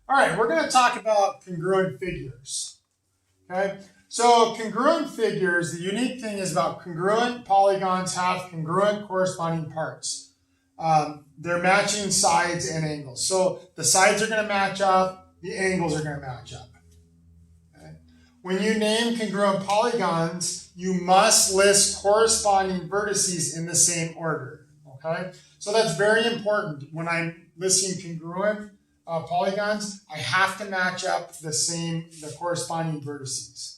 All right, we're going to talk about congruent figures. Okay, so congruent figures, the unique thing is about congruent polygons have congruent corresponding parts. They're matching sides and angles. So the sides are going to match up, the angles are going to match up. Okay? When you name congruent polygons, you must list corresponding vertices in the same order. Okay, so that's very important. When I'm listing congruent polygons, I have to match up the corresponding vertices.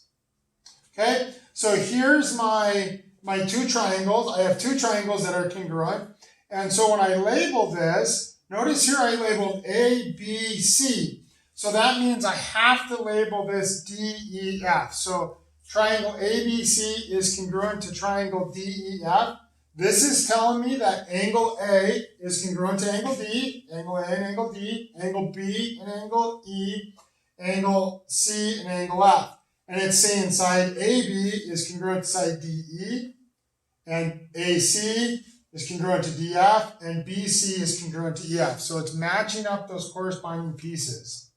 Okay, so here's my two triangles. I have two triangles that are congruent. And so when I label this, notice here I labeled A, B, C. So that means I have to label this D, E, F. So triangle ABC is congruent to triangle DEF. This is telling me that angle A is congruent to angle D, angle A and angle D, angle B and angle E, angle C and angle F. And it's saying side AB is congruent to side DE, and AC is congruent to DF, and BC is congruent to EF. So it's matching up those corresponding pieces.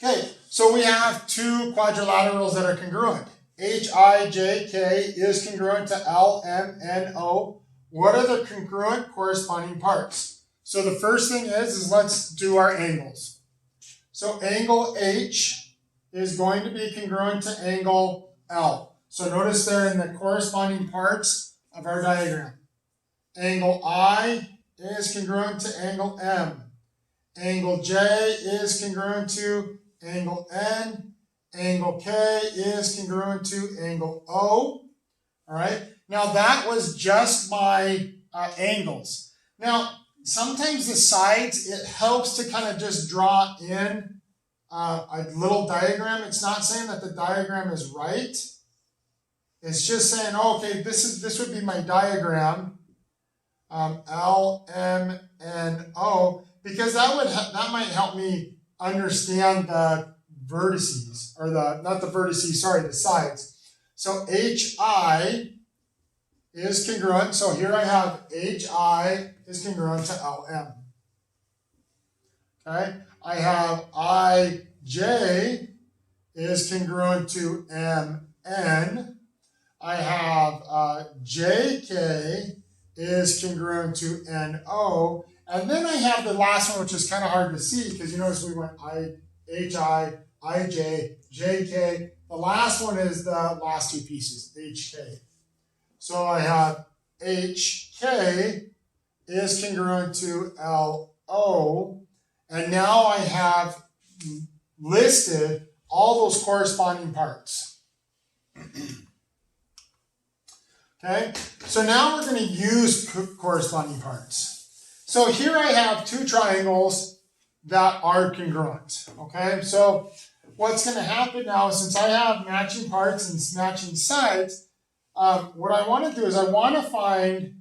Okay, so we have two quadrilaterals that are congruent. HIJK is congruent to LMNO. What are the congruent corresponding parts? So the first thing is let's do our angles. So angle H is going to be congruent to angle L. So notice they're in the corresponding parts of our diagram. Angle I is congruent to angle M. Angle J is congruent to angle N. Angle K is congruent to angle O. All right. Now that was just my angles. Now sometimes the sides, it helps to kind of just draw in a little diagram. It's not saying that the diagram is right. It's just saying, oh, okay, this would be my diagram, L, M, and O, because that might help me understand the vertices, or not the vertices, sorry, the sides. So HI is congruent. So here I have HI is congruent to LM. Okay, I have IJ is congruent to MN. I have JK is congruent to NO. And then I have the last one, which is kind of hard to see because you notice we went HI, IJ, JK. The last one is the last two pieces, HK. So I have HK is congruent to LO. And now I have listed all those corresponding parts. Okay, so now we're going to use corresponding parts. So here I have two triangles that are congruent. Okay, so what's going to happen now, since I have matching parts and matching sides, what I want to do is I want to find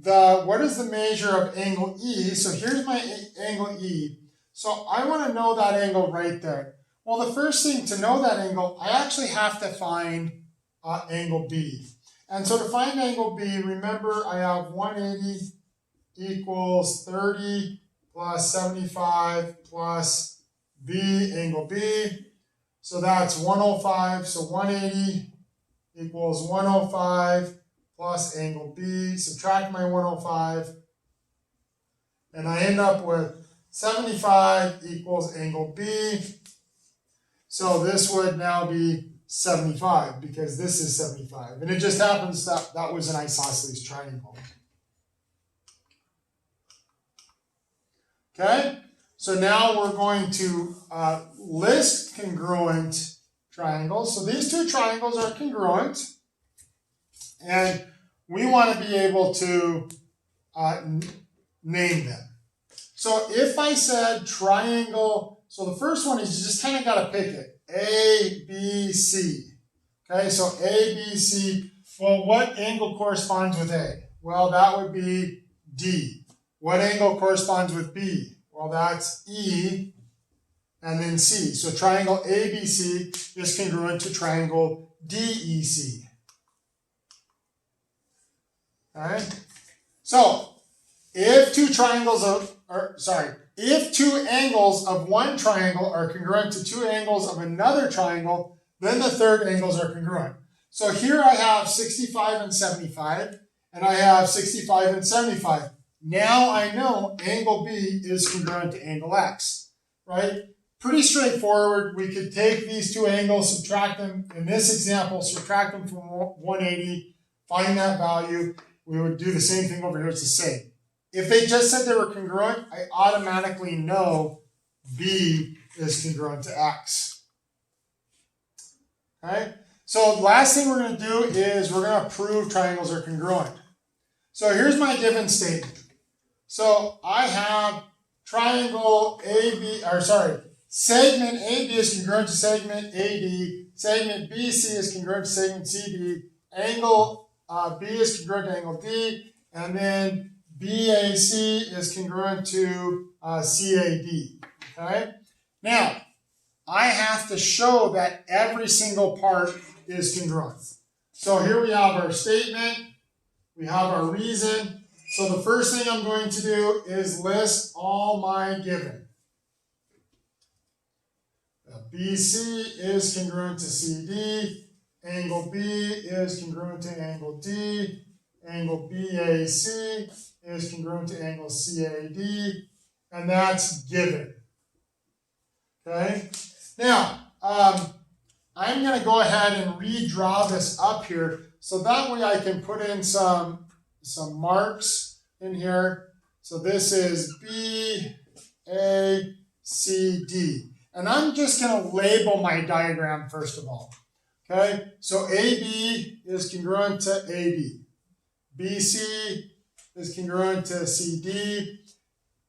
what is the measure of angle E. So here's my angle E. So I want to know that angle right there. Well, the first thing to know that angle, I actually have to find angle B. And so to find angle B, remember I have 180 equals 30 plus 75 plus B, angle B. So that's 105. So 180 equals 105 plus angle B. Subtract my 105. And I end up with 75 equals angle B. So this would now be 75 because this is 75. And it just happens that that was an isosceles triangle. Okay, so now we're going to list congruent triangles. So these two triangles are congruent. And we want to be able to name them. So if I said triangle, so the first one is you just kind of got to pick it. A, B, C. Okay, so A, B, C. Well, what angle corresponds with A? Well, that would be D. What angle corresponds with B? Well, that's E and then C. So triangle ABC is congruent to triangle DEC. All right. So if two triangles if two angles of one triangle are congruent to two angles of another triangle, then the third angles are congruent. So here I have 65 and 75, and I have 65 and 75. Now I know angle B is congruent to angle X, right? Pretty straightforward. We could take these two angles, subtract them, in this example, subtract them from 180, find that value. We would do the same thing over here, it's the same. If they just said they were congruent, I automatically know B is congruent to X. Okay? So the last thing we're going to do is we're going to prove triangles are congruent. So here's my given statement. So I have triangle AB, or sorry, segment AB is congruent to segment AD, segment BC is congruent to segment CD, angle B is congruent to angle D, and then BAC is congruent to CAD. Okay? Now, I have to show that every single part is congruent. So here we have our statement, we have our reason. So the first thing I'm going to do is list all my given. BC is congruent to CD, angle B is congruent to angle D, angle BAC is congruent to angle CAD, and that's given. Okay? Now, I'm going to go ahead and redraw this up here, so that way I can put in some marks in here. So this is B, A, C, D. And I'm just going to label my diagram first of all. Okay? So AB is congruent to AD. BC is congruent to CD.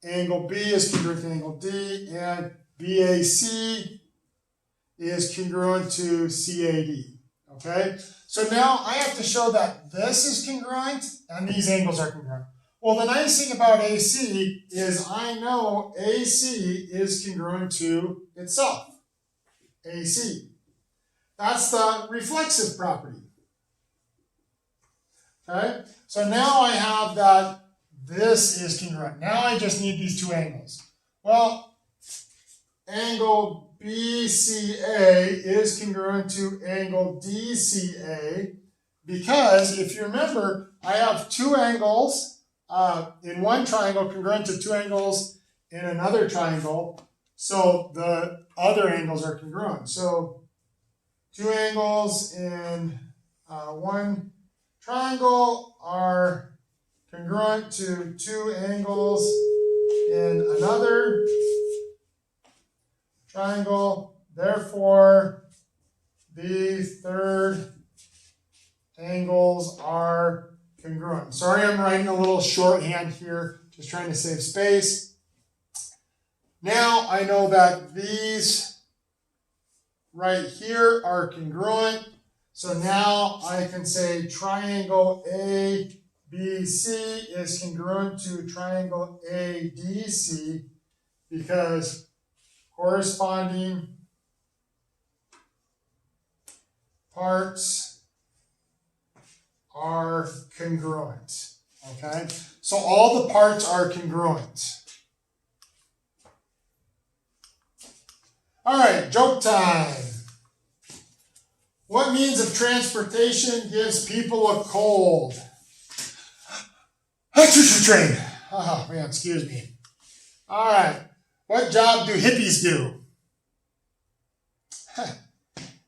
Angle B is congruent to angle D. And BAC is congruent to CAD. Okay? So now I have to show that this is congruent and these angles are congruent. Well, the nice thing about AC is I know AC is congruent to itself. AC. That's the reflexive property. Okay? So now I have that this is congruent. Now I just need these two angles. Well, angle BCA is congruent to angle DCA because if you remember, I have two angles in one triangle congruent to two angles in another triangle, so the other angles are congruent. So two angles in one triangle are congruent to two angles in another triangle. Therefore, the third angles are congruent. Sorry, I'm writing a little shorthand here, just trying to save space. Now I know that these right here are congruent. So now I can say triangle ABC is congruent to triangle ADC because corresponding parts are congruent. Okay? So all the parts are congruent. All right, joke time. What means of transportation gives people a cold? A choo-choo train. Oh, man, excuse me. All right. What job do hippies do?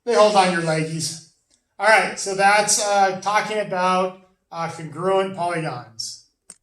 They hold on your leggies. All right, so that's talking about congruent polygons.